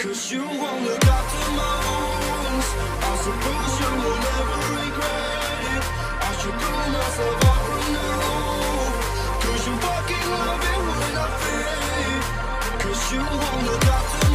'Cause you won't look after my wounds. I suppose you will never regret it. I should pull myself up anew. 'Cause you fucking love it when I feel it. 'Cause you won't look after